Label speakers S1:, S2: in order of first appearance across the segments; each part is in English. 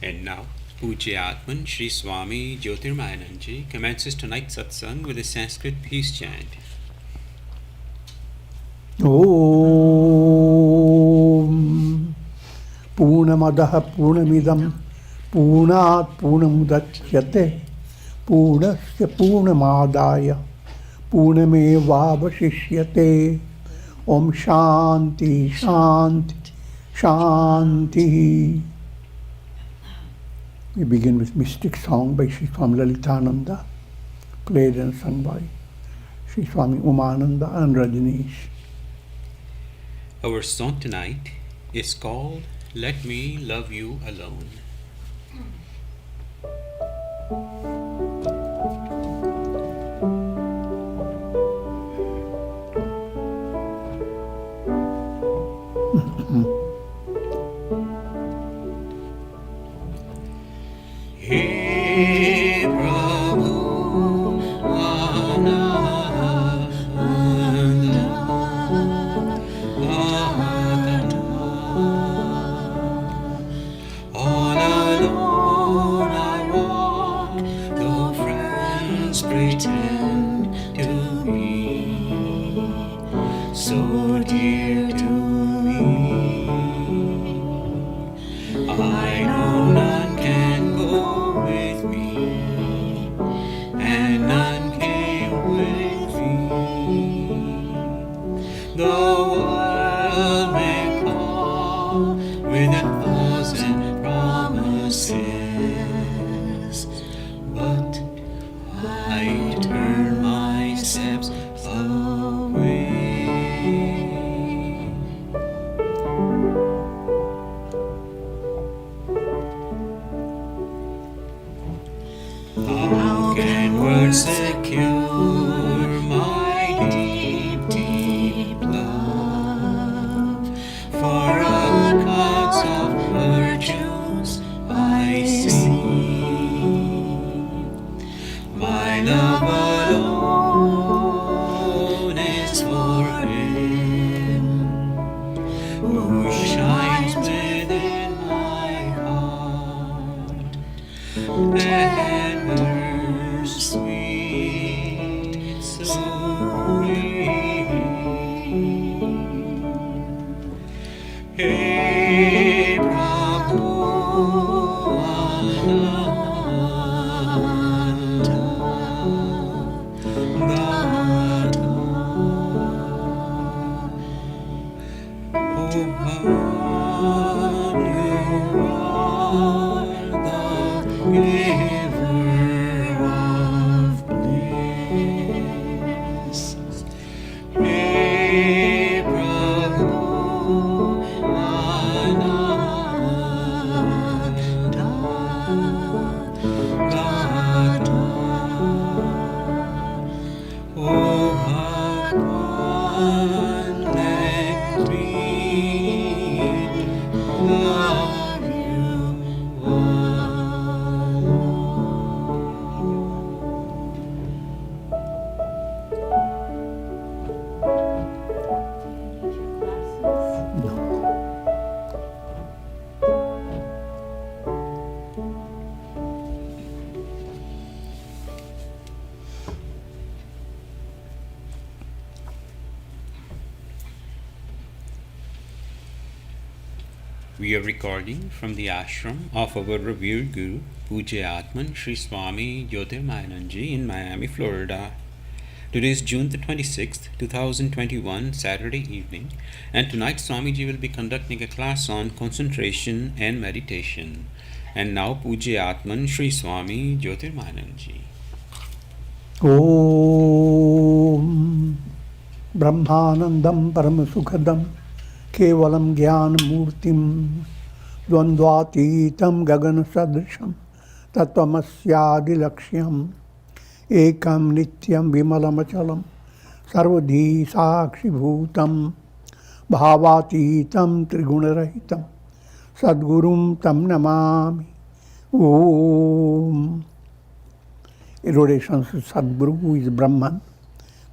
S1: And now, Pujya Atman Sri Swami Jyotirmayananda commences tonight's satsang with a Sanskrit peace chant.
S2: Om Purnamadaha Purnamidam Purnat Purnamudachyate Purnasya Purnamadaya Purnamevavashishyate. Om Shanti Shanti Shanti. We begin with mystic song by Sri Swami Lalitananda, played and sung by Sri Swami Umananda and Rajneesh.
S1: Our song tonight is called Let Me Love You Alone. Hey Prabhu, all alone I walk, though friends pretend to be so dear to me. I know none can go with me, and none came with me. The world may call with 1,000 promises, but I turn my steps away. How can words secure my deep, deep love? For accounts of virtues I see. My love alone is for Him who shines within my heart. And sweet, so Hey Prabhu Ananda Data. Oh, you are the giver of bliss. Hey Prabhu Ananda Data. Oh Bhagwan, let me love you We are recording from the ashram of our revered Guru, Pujya Atman Sri Swami Jyotirmayananda in Miami, Florida. Today is June the 26th, 2021, Saturday evening, and tonight Swamiji will be conducting a class on concentration and meditation. And now Pujya Atman Sri Swami Jyotirmayananda.
S2: Om Brahmanandam Paramasukhadam Kevalam Jnanamurtim Dvandvatitam Gaganasadrisham Tattvamasyaadilakshyam Ekam Nityam Vimalamachalam Sarvadhi Sakshi Bhutam Bhavatitam Trigunarahitam Sadgurum Tam Namami. Om. Erodations to Sadguru, who is Brahman,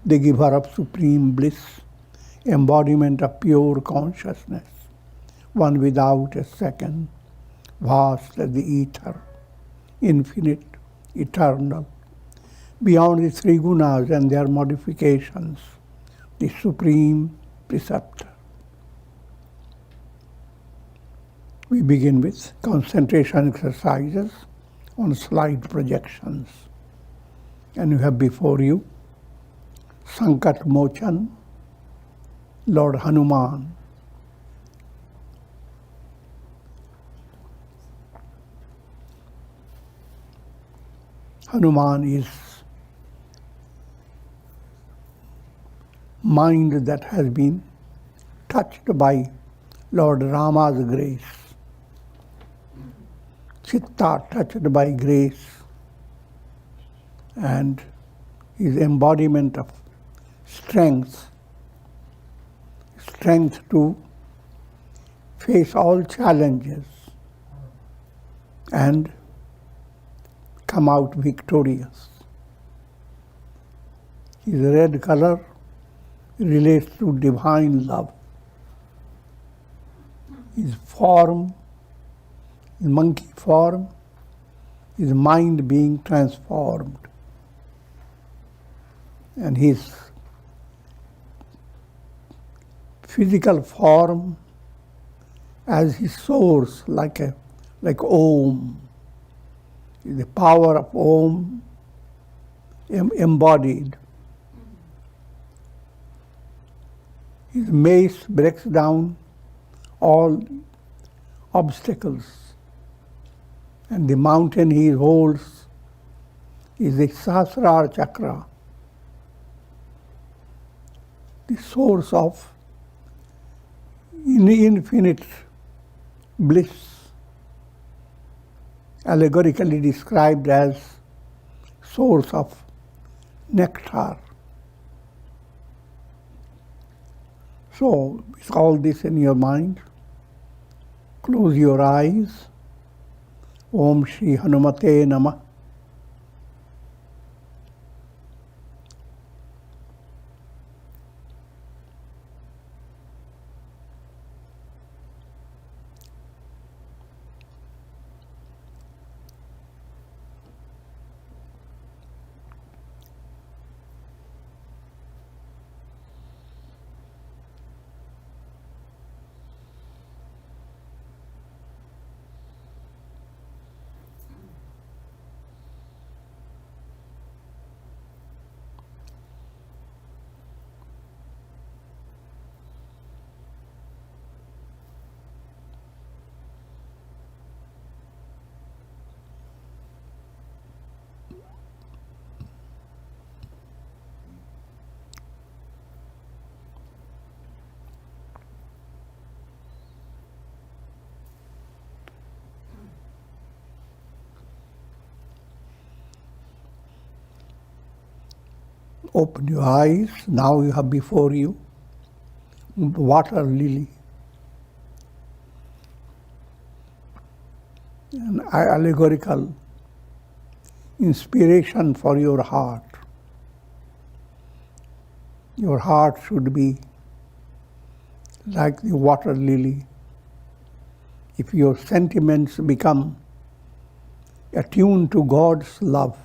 S2: the giver of supreme bliss, embodiment of pure consciousness, one without a second, vast as the ether, infinite, eternal, beyond the three gunas and their modifications, the supreme preceptor. We begin with concentration exercises on slide projections. And you have before you Sankat Mochan, Lord Hanuman. Hanuman is mind that has been touched by Lord Rama's grace. Chitta touched by grace, and his embodiment of strength to face all challenges and come out victorious. His red color relates to divine love. His form, his monkey form, his mind being transformed. And his physical form as his source, like Om. The power of Om embodied. His mace breaks down all obstacles. And the mountain he holds is the Sahasrara Chakra, the source of infinite bliss, allegorically described as source of nectar. So, with all this in your mind, close your eyes. Om Shri Hanumate Namah. Open your eyes. Now you have before you water lily, an allegorical inspiration for your heart. Your heart should be like the water lily. If your sentiments become attuned to God's love,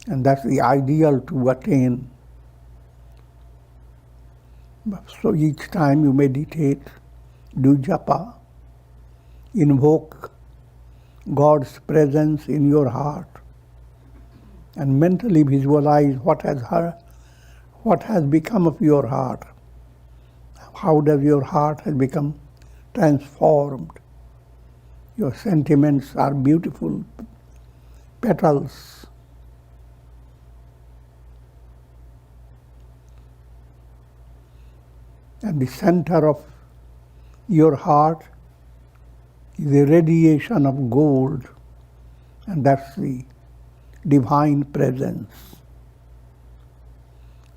S2: and that's the ideal to attain. So each time you meditate, do japa, invoke God's presence in your heart, and mentally visualize what has become of your heart. How does your heart has become transformed? Your sentiments are beautiful petals. And the center of your heart is a radiation of gold, and that's the divine presence.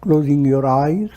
S2: Closing your eyes,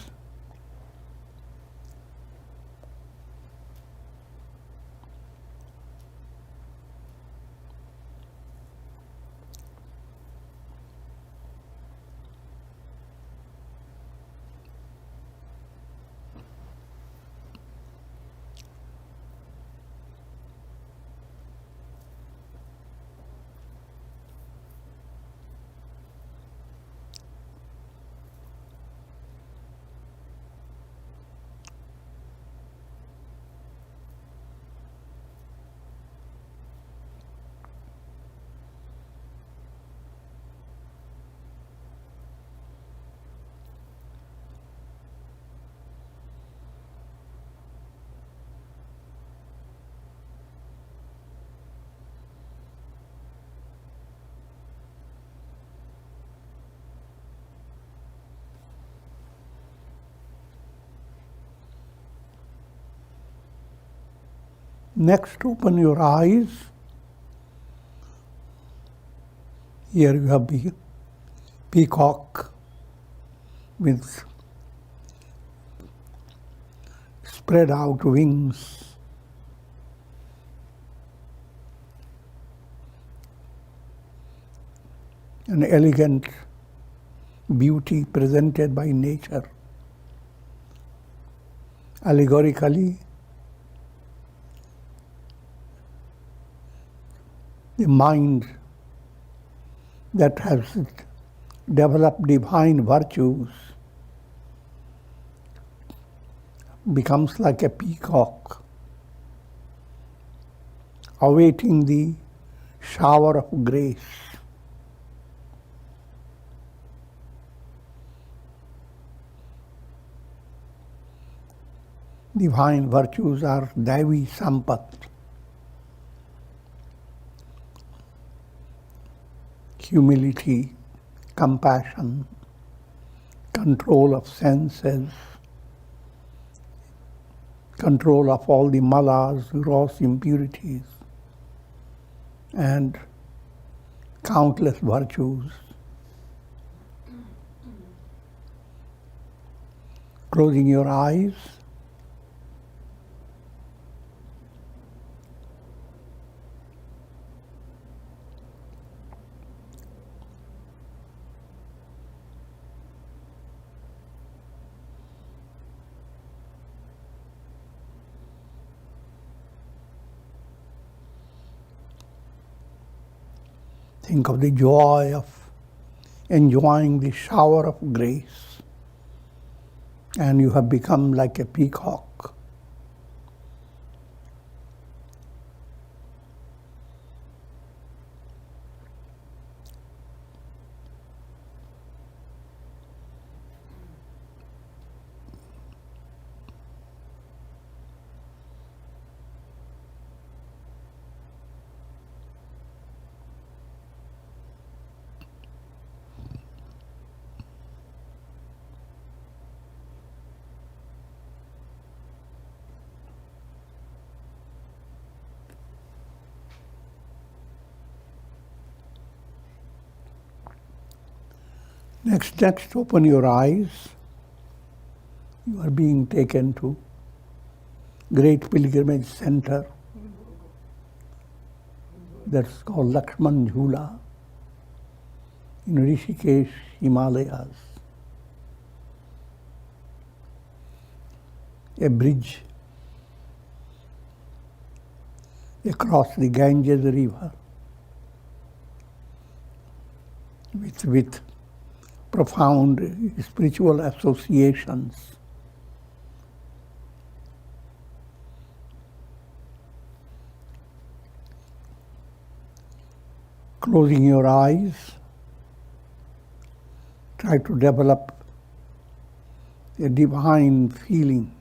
S2: Next, open your eyes. Here you have the peacock with spread out wings. An elegant beauty presented by nature. Allegorically, the mind that has developed divine virtues becomes like a peacock, awaiting the shower of grace. Divine virtues are Daivi Sampat. Humility, compassion, control of senses, control of all the malas, gross impurities, and countless virtues. Closing your eyes, think of the joy of enjoying the shower of grace, and you have become like a peacock. Next, open your eyes. You are being taken to great pilgrimage center that's called Lakshman Jhula in Rishikesh, Himalayas. A bridge across the Ganges River with profound spiritual associations. Closing your eyes, try to develop a divine feeling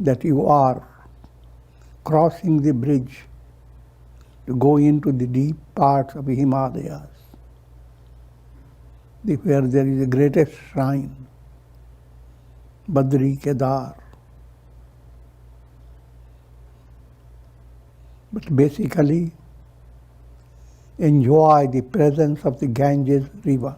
S2: that you are crossing the bridge to go into the deep parts of the Himalayas, where there is the greatest shrine, Badri Kedar. But basically, enjoy the presence of the Ganges River.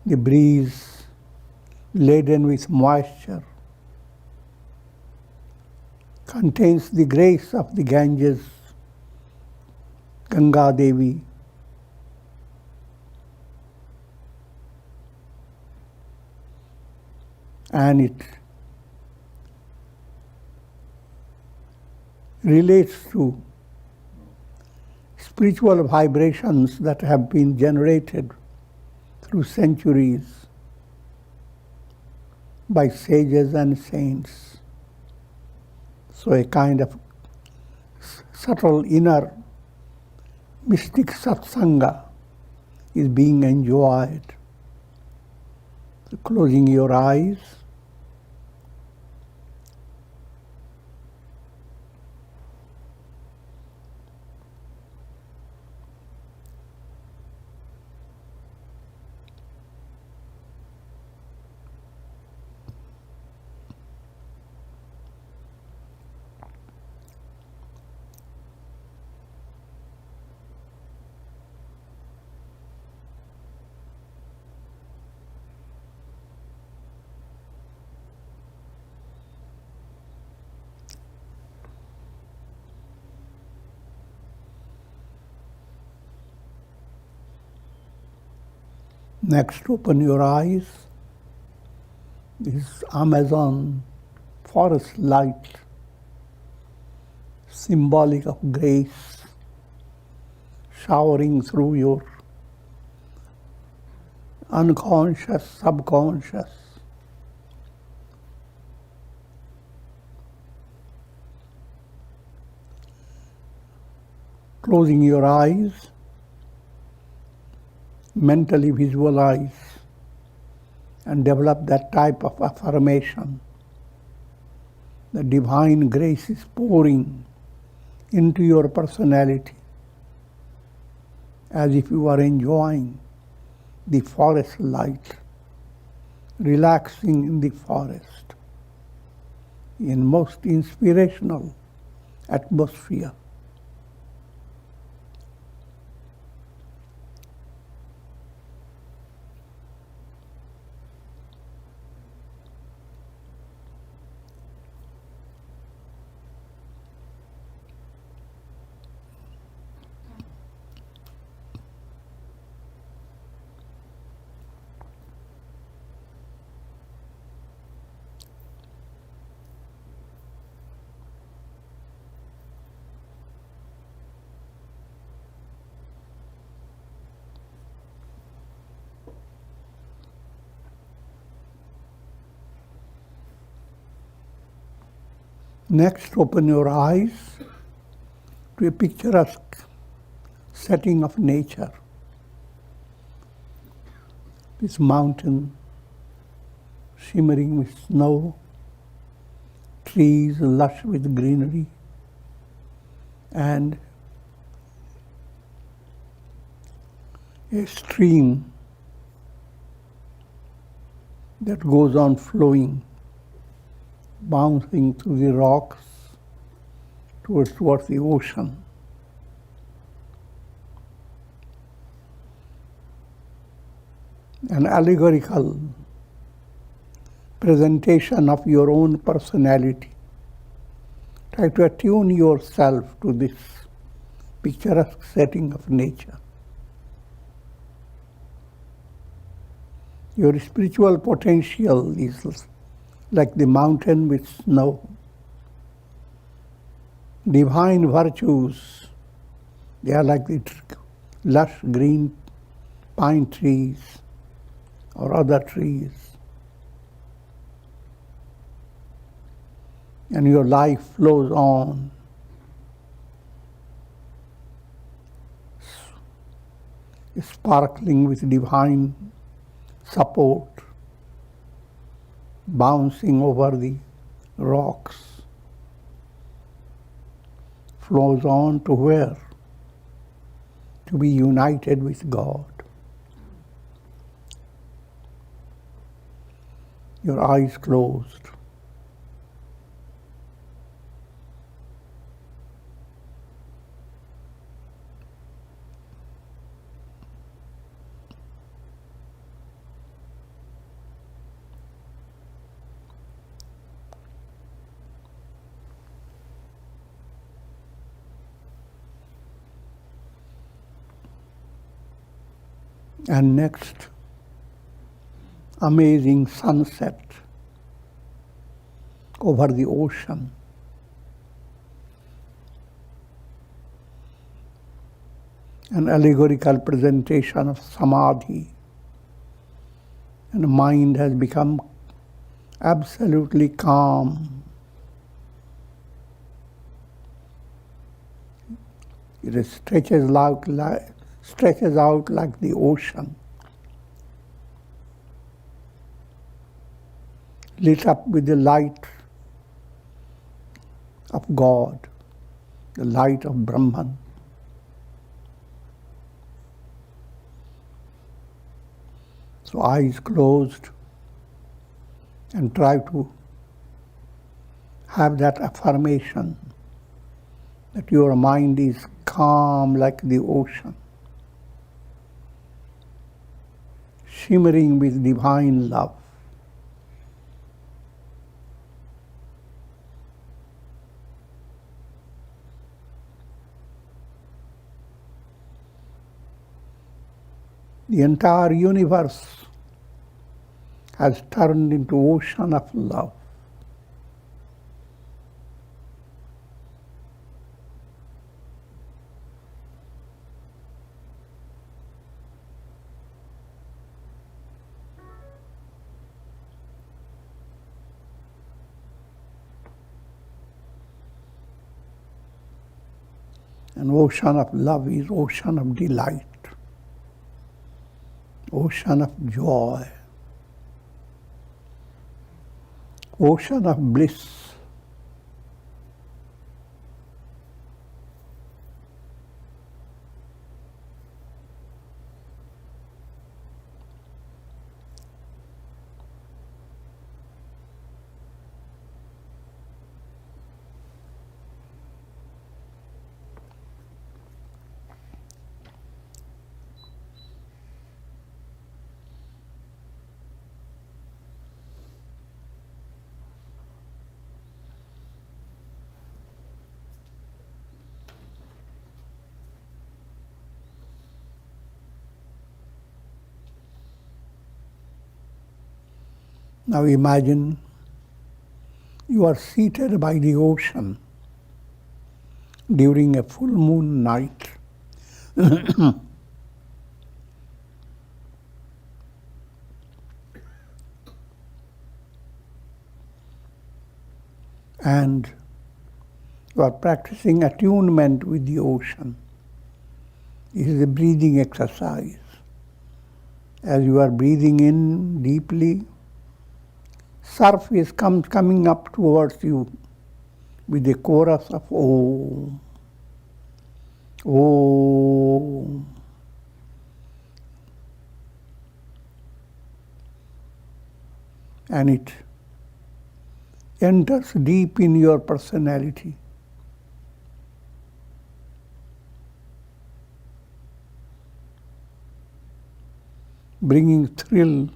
S2: The breeze laden with moisture contains the grace of the Ganges, Ganga Devi. And it relates to spiritual vibrations that have been generated through centuries by sages and saints. So a kind of subtle inner mystic satsanga is being enjoyed. So closing your eyes, Next, open your eyes. This Amazon forest light, symbolic of grace, showering through your unconscious, subconscious. Closing your eyes, mentally visualize and develop that type of affirmation. The divine grace is pouring into your personality as if you are enjoying the forest light, relaxing in the forest, in most inspirational atmosphere. Next, open your eyes to a picturesque setting of nature. This mountain shimmering with snow, trees lush with greenery, and a stream that goes on flowing, bouncing through the rocks towards the ocean. An allegorical presentation of your own personality. Try to attune yourself to this picturesque setting of nature. Your spiritual potential is like the mountain with snow. Divine virtues, they are like the lush green pine trees or other trees. And your life flows on. Sparkling with divine support, bouncing over the rocks, flows on to where? To be united with God. Your eyes closed. And next, amazing sunset over the ocean. An allegorical presentation of samadhi. And the mind has become absolutely calm. It stretches out like the ocean, lit up with the light of God, the light of Brahman. So eyes closed and try to have that affirmation that your mind is calm like the ocean, shimmering with divine love. The entire universe has turned into ocean of love. An ocean of love is ocean of delight, ocean of joy, ocean of bliss. Now imagine you are seated by the ocean during a full moon night. And you are practicing attunement with the ocean. This is a breathing exercise. As you are breathing in deeply, surf is coming up towards you with a chorus of Om, Om. And it enters deep in your personality. Bringing thrill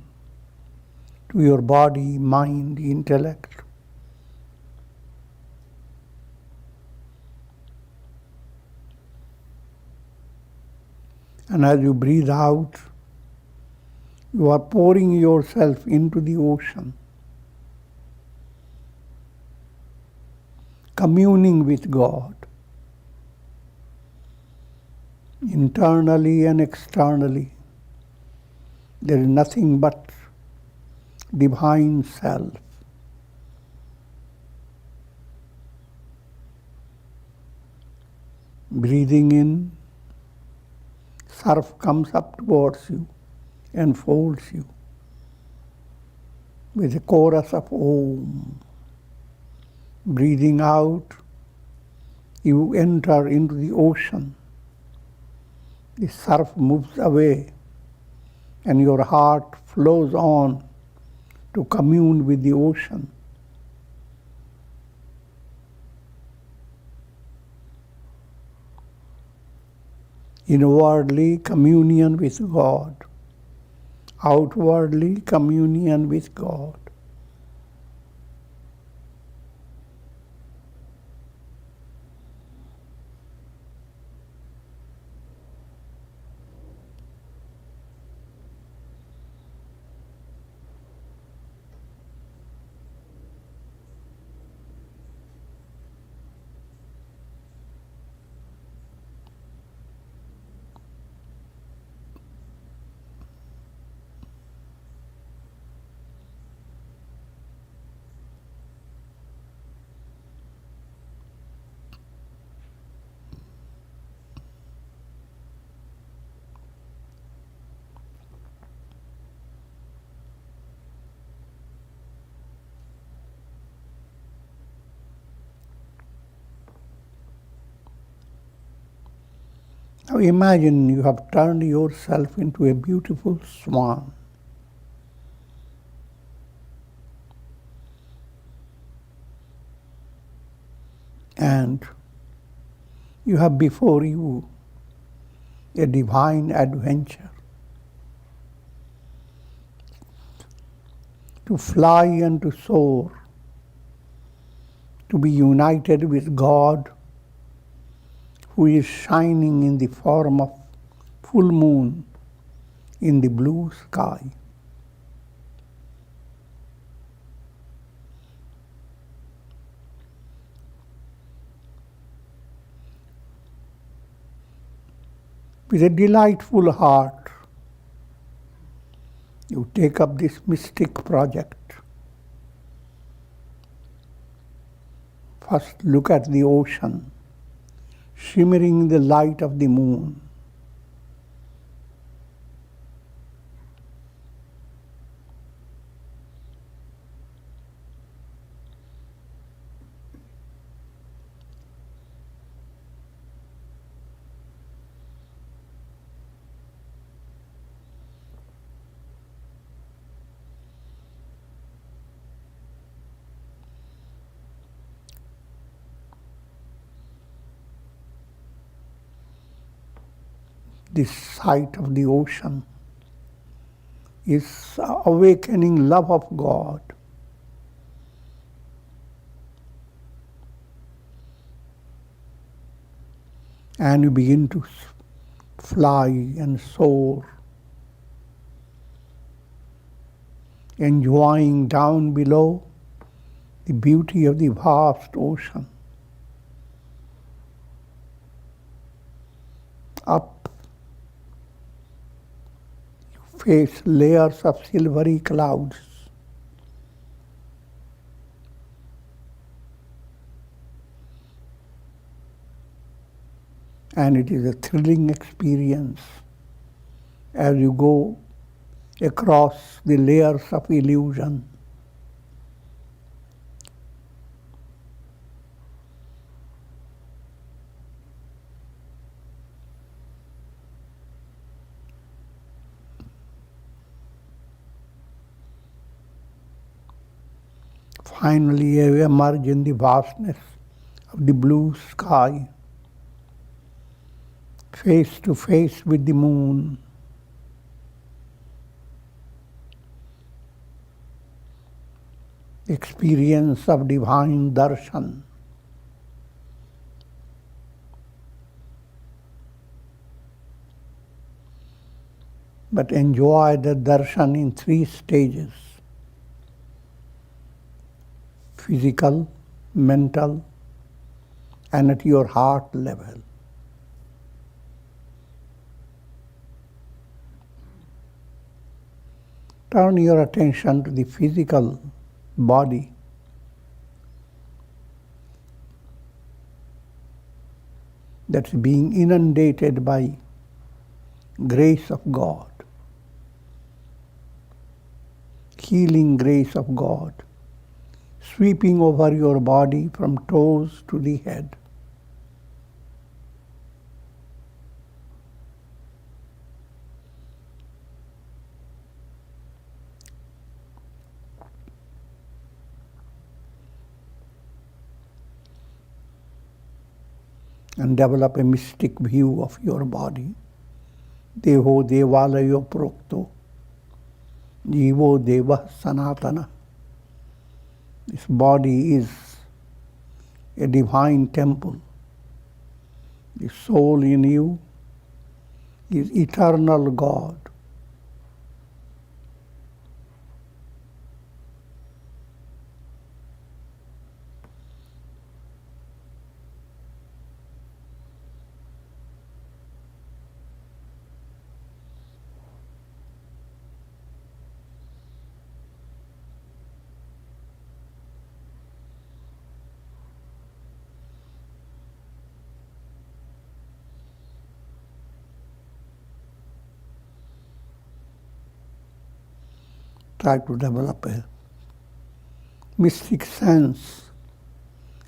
S2: to your body, mind, intellect. And as you breathe out, you are pouring yourself into the ocean, communing with God, internally and externally. There is nothing but divine self. Breathing in, surf comes up towards you and folds you with a chorus of Om. Breathing out, you enter into the ocean. The surf moves away and your heart flows on to commune with the ocean. Inwardly, communion with God. Outwardly, communion with God. Now imagine you have turned yourself into a beautiful swan. And you have before you a divine adventure. To fly and to soar, to be united with God, who is shining in the form of full moon in the blue sky. With a delightful heart, you take up this mystic project. First, look at the ocean, shimmering in the light of the moon. This sight of the ocean is awakening love of God. And you begin to fly and soar, enjoying down below the beauty of the vast ocean. Up, you face layers of silvery clouds. And it is a thrilling experience as you go across the layers of illusion. Finally, you emerge in the vastness of the blue sky, face to face with the moon. Experience of divine darshan. But enjoy the darshan in 3 stages: physical, mental, and at your heart level. Turn your attention to the physical body. That's being inundated by grace of God, healing grace of God, sweeping over your body from toes to the head. And develop a mystic view of your body. Deho devalayo prokto, jivo deva sanatana. This body is a divine temple. The soul in you is eternal God. Try to develop a mystic sense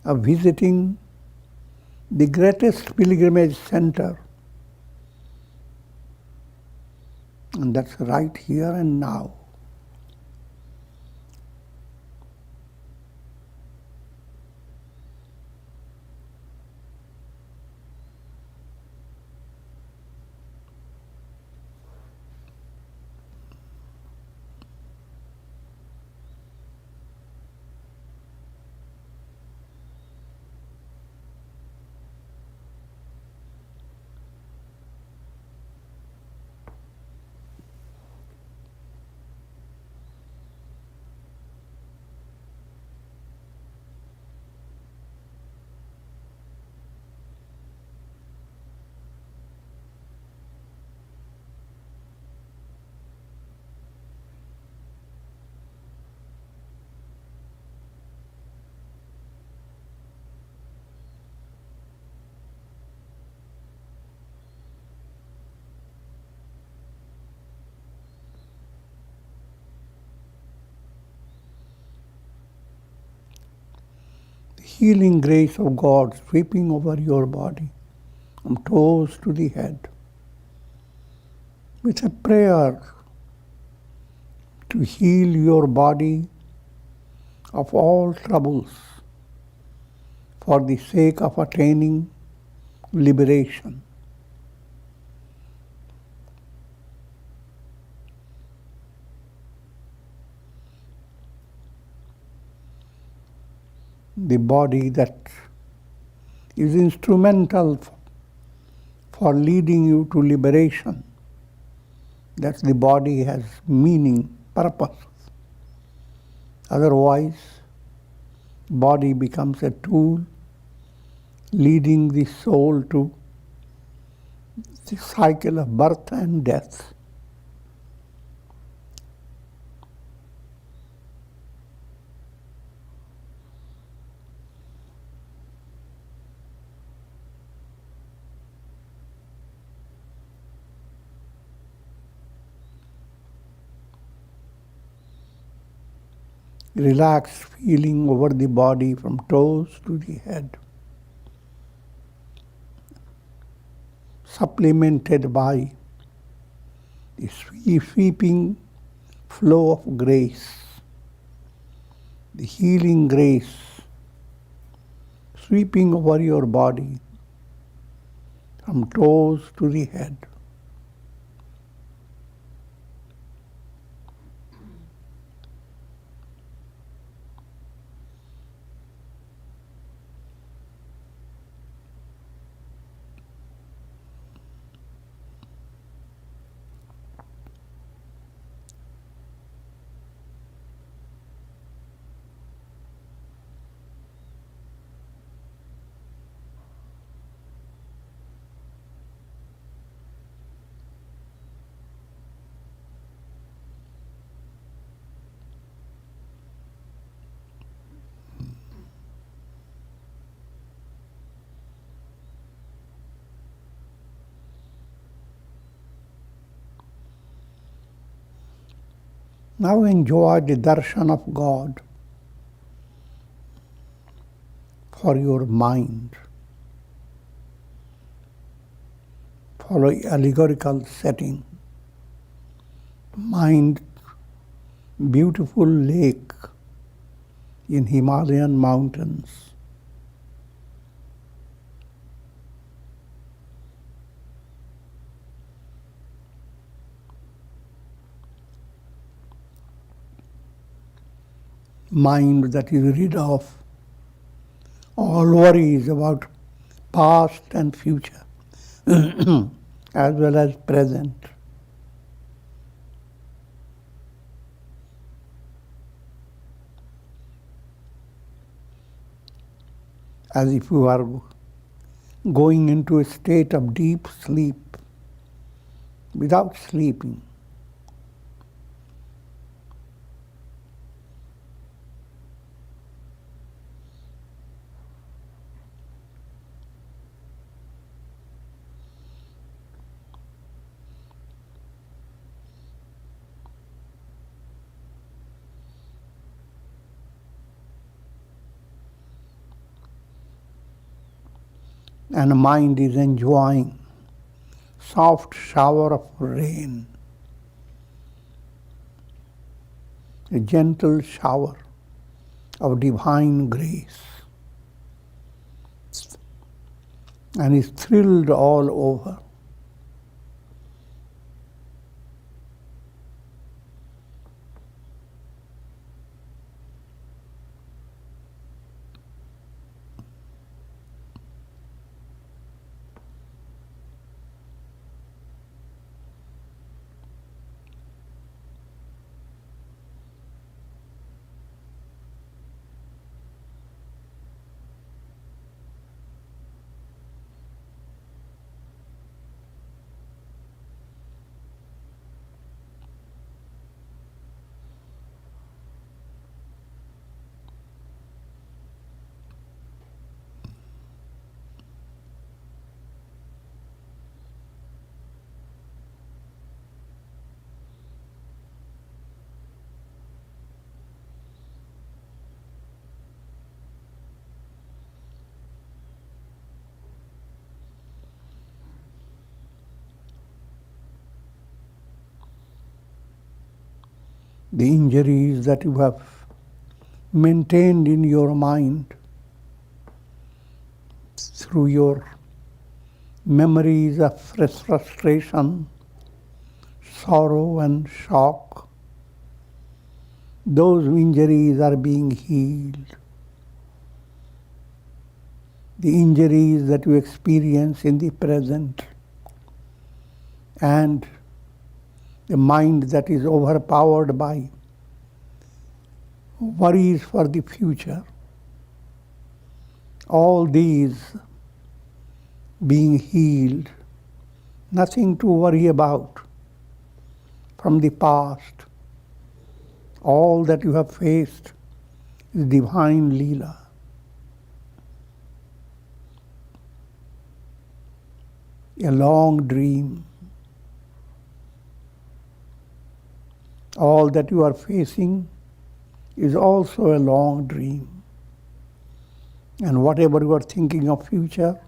S2: of visiting the greatest pilgrimage center. And that's right here and now. healing grace of God sweeping over your body from toes to the head, with a prayer to heal your body of all troubles for the sake of attaining liberation. The body that is instrumental for leading you to liberation, that the body has meaning, purpose. Otherwise, body becomes a tool leading the soul to the cycle of birth and death. Relaxed feeling over the body from toes to the head, supplemented by the sweeping flow of grace, the healing grace sweeping over your body from toes to the head. Now enjoy the darshan of God for your mind. Follow allegorical setting. Mind, beautiful lake in Himalayan mountains. Mind that is rid of all worries about past and future, as well as present. As if you are going into a state of deep sleep without sleeping. And the mind is enjoying soft shower of rain, a gentle shower of divine grace, and is thrilled all over. the injuries that you have maintained in your mind through your memories of frustration, sorrow and shock, those injuries are being healed. The injuries that you experience in the present and the mind that is overpowered by worries for the future, all these being healed, nothing to worry about from the past. All that you have faced is divine Leela. A long dream. All that you are facing is also a long dream. And whatever you are thinking of future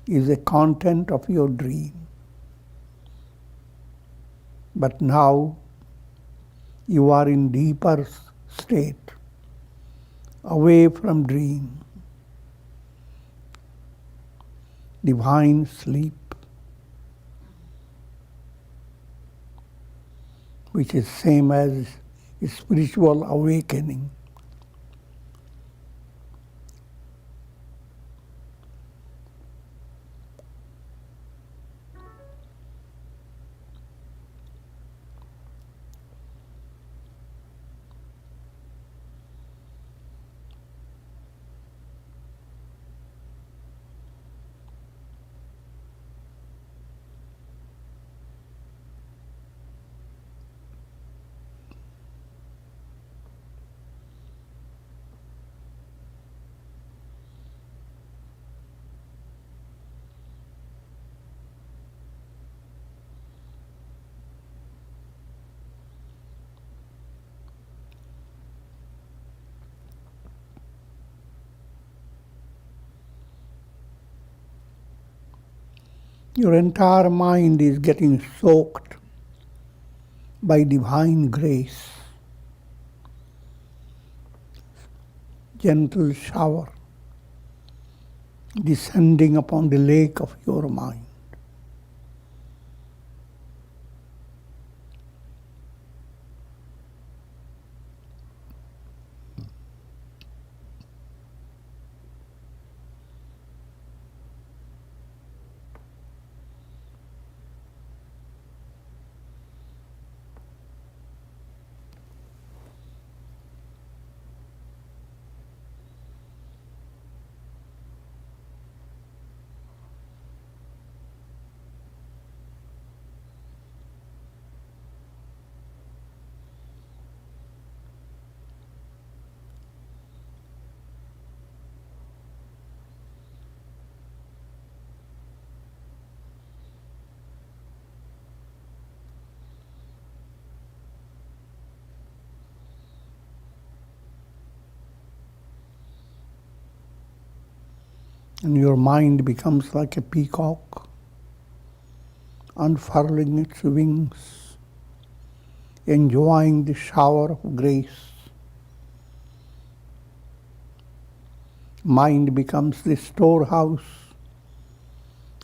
S2: is a content of your dream. But now you are in deeper state, away from dream, divine sleep, which is same as a spiritual awakening. Your entire mind is getting soaked by divine grace. Gentle shower descending upon the lake of your mind. And your mind becomes like a peacock, unfurling its wings, enjoying the shower of grace. Mind becomes the storehouse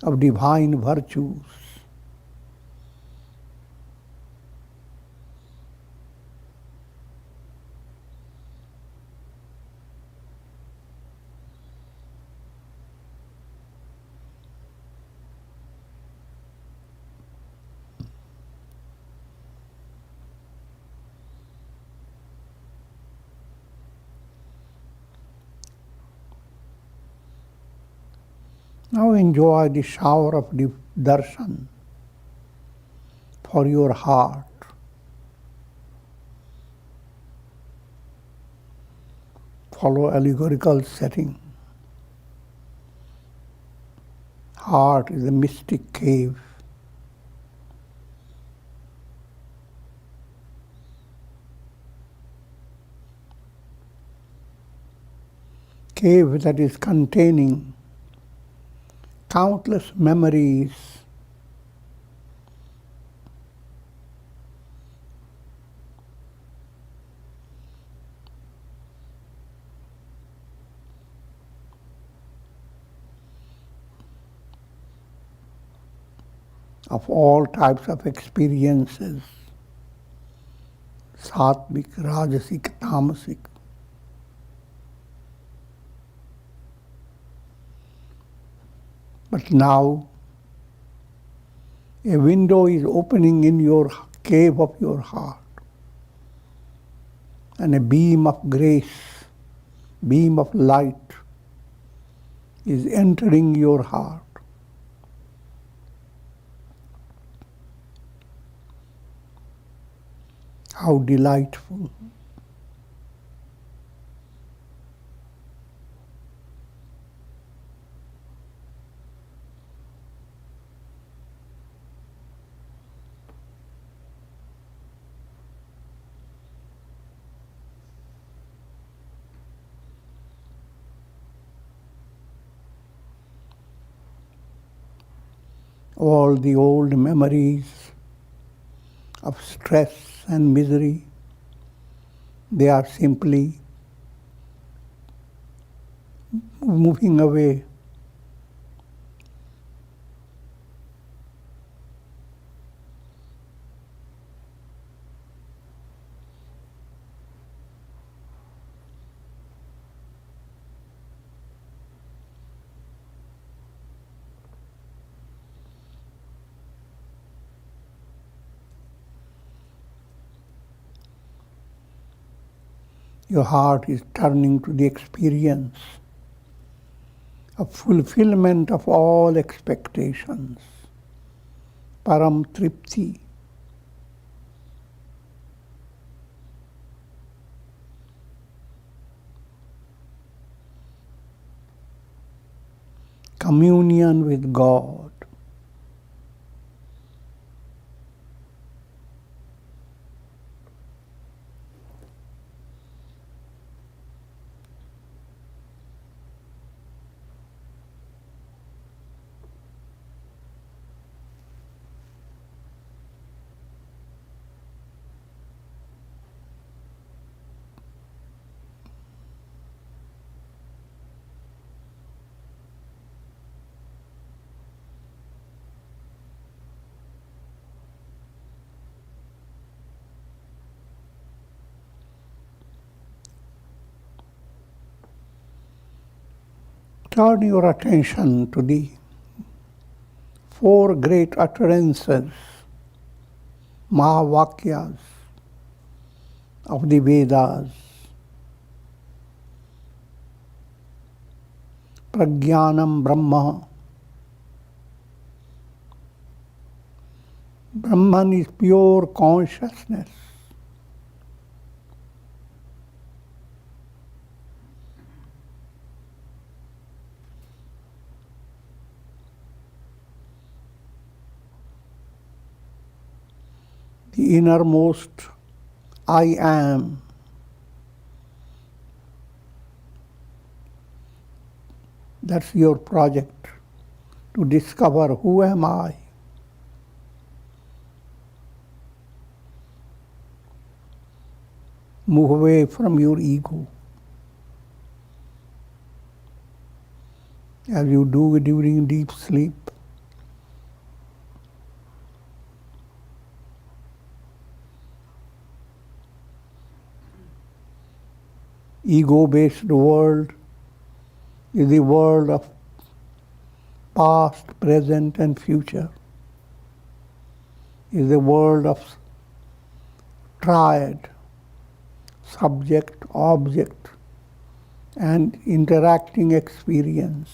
S2: of divine virtues. Now enjoy the shower of darshan for your heart. Follow allegorical setting. Heart is a mystic cave. Cave that is containing countless memories of all types of experiences, sattvic, rajasic, tamasic. But now a window is opening in your cave of your heart, and a beam of grace, beam of light is entering your heart. How delightful. All the old memories of stress and misery, they are simply moving away. Your heart is turning to the experience of fulfillment of all expectations, param tripti. Communion with God. Turn your attention to the four great utterances, Mahavakyas of the Vedas. Prajnanam Brahma. Brahman is pure consciousness. The innermost I am. That's your project, to discover who am I. Move away from your ego, as you do during deep sleep. Ego-based world is the world of past, present, and future. Is the world of triad, subject, object, and interacting experience.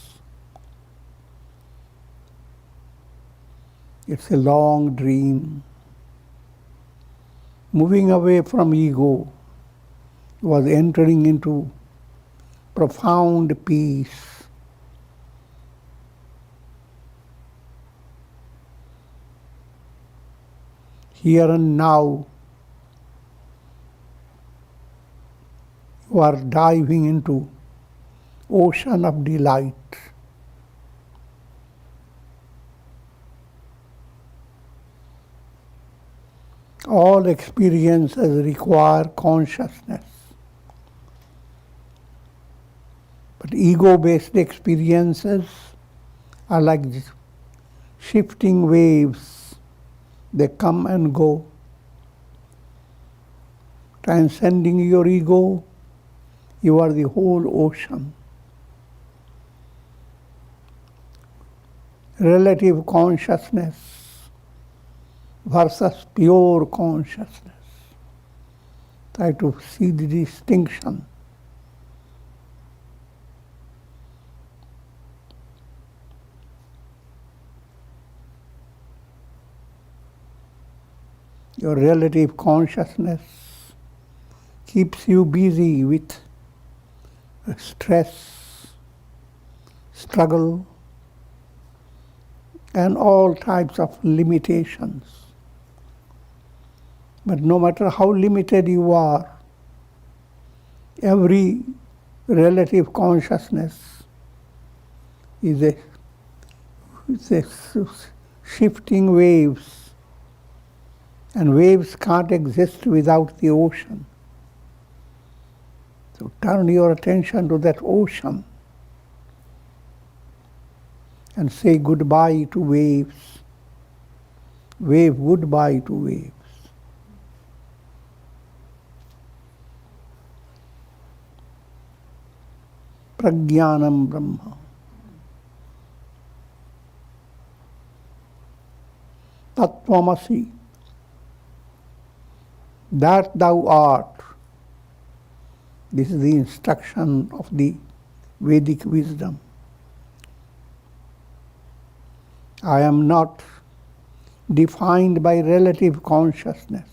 S2: It's a long dream. Moving away from ego was entering into profound peace. Here and now, you are diving into ocean of delight. All experiences require consciousness. But ego-based experiences are like shifting waves. They come and go. Transcending your ego, you are the whole ocean. Relative consciousness versus pure consciousness. Try to see the distinction. Your relative consciousness keeps you busy with stress, struggle, and all types of limitations. But no matter how limited you are, every relative consciousness is a shifting waves. And waves can't exist without the ocean. So turn your attention to that ocean and say goodbye to waves. Wave goodbye to waves. Prajnanam Brahma. Tattvamasi. That thou art. This is the instruction of the Vedic wisdom. I am not defined by relative consciousness.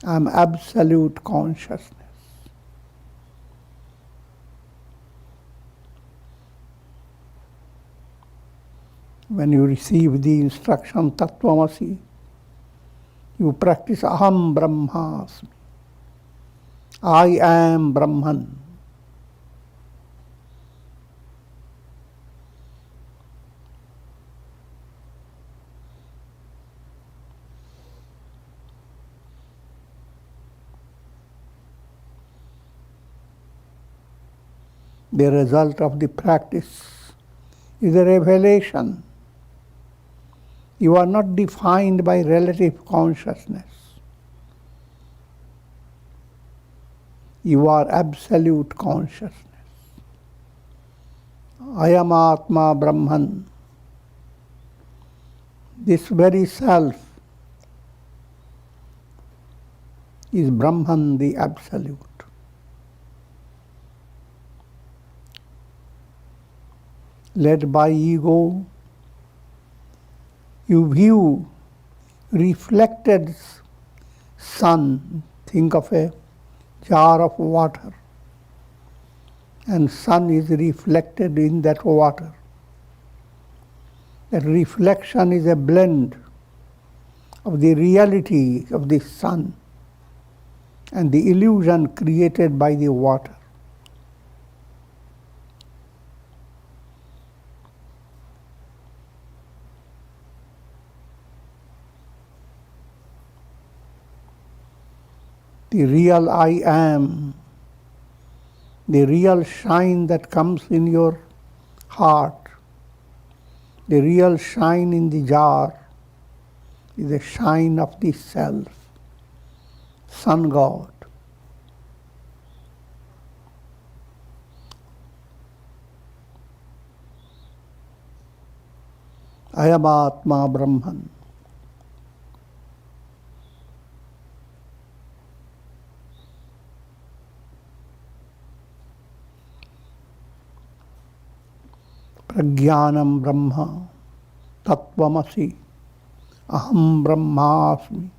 S2: I am absolute consciousness. When you receive the instruction Tattvamasi, you practice Aham Brahmasmi. I am Brahman. The result of the practice is a revelation. You are not defined by relative consciousness. You are absolute consciousness. I am Atma Brahman. This very self is Brahman, the absolute. Led by ego, you view reflected sun. Think of a jar of water, and sun is reflected in that water. That reflection is a blend of the reality of the sun and the illusion created by the water. The real I am, the real shine that comes in your heart, the real shine in the jar is the shine of the self, Sun God. I am Atma Brahman. Prajnanam Brahma, Tattvamasi, Aham Brahmasmi,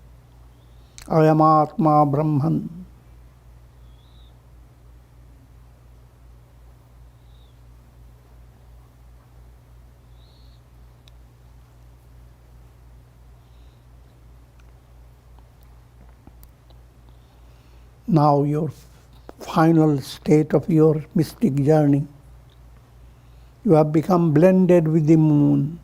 S2: I am Atma Brahman. Now your final state of your mystic journey. You have become blended with the moon.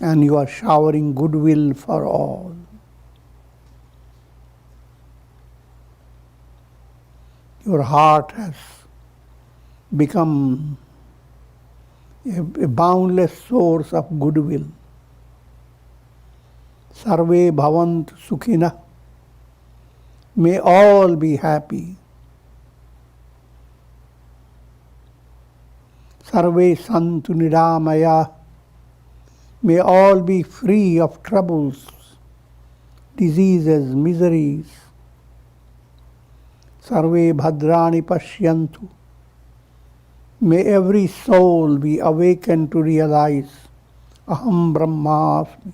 S2: And you are showering goodwill for all. Your heart has become a boundless source of goodwill. Sarve bhavant sukhina. May all be happy. Sarve santu niramaya. May all be free of troubles, diseases, miseries. Sarve bhadrani pashyantu. May every soul be awakened to realize Aham Brahmasmi.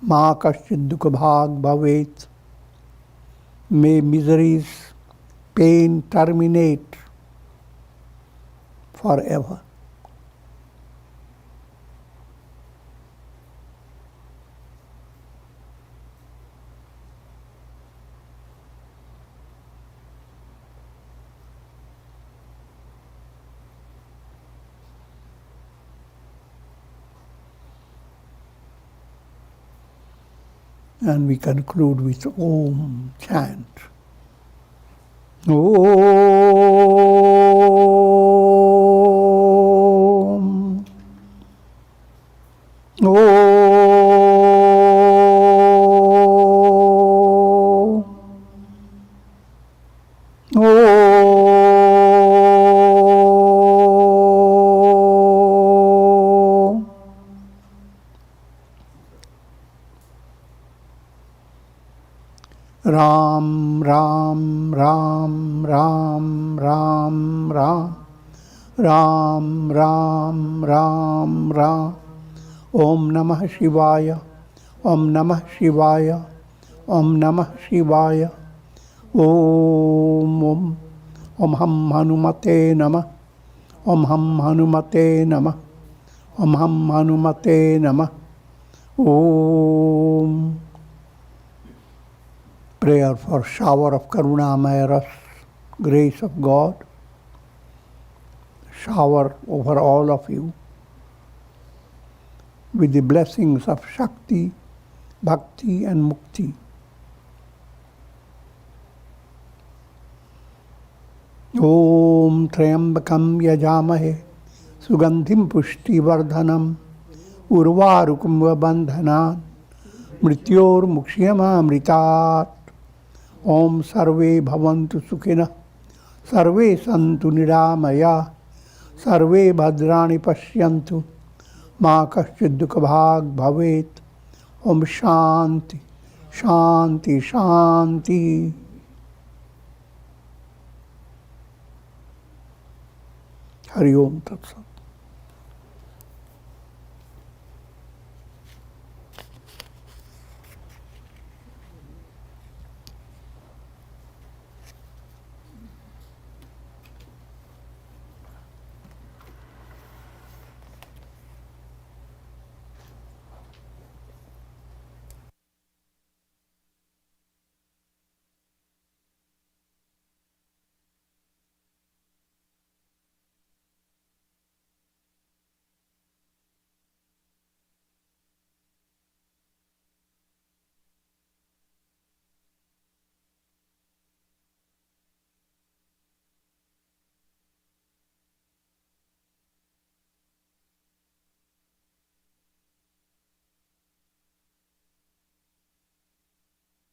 S2: Ma kaschid dukha bhag bhavet. May miseries, pain terminate forever. And we conclude with Om chant. Om. Om. Om. Ram, Ram, Ram, Ram, Ram, Ram, Ram, Ram, Ram, Ram. Om Namah Shivaya, Om Namah Shivaya, Om Namah Shivaya. Om Om Om Ham Hanumate Namah, Om Ham Hanumate Namah, Om Ham Hanumate Namah. Om. Prayer for shower of Karunamaya Ras, grace of God, shower over all of you with the blessings of Shakti, Bhakti and Mukti. Om Trayambakam Yajamahe Sugandhim Pushti Vardhanam Urvarukum Bandhanan Mrityor Mukshiyama Amritat. Om Sarve Bhavantu Sukhina, Sarve Santu Niramaya, Sarve Bhadrani Pashyantu, Ma Kaschid Dukha Bhag Bhavet. Om Shanti, Shanti, Shanti. Hari Om Tat Sat.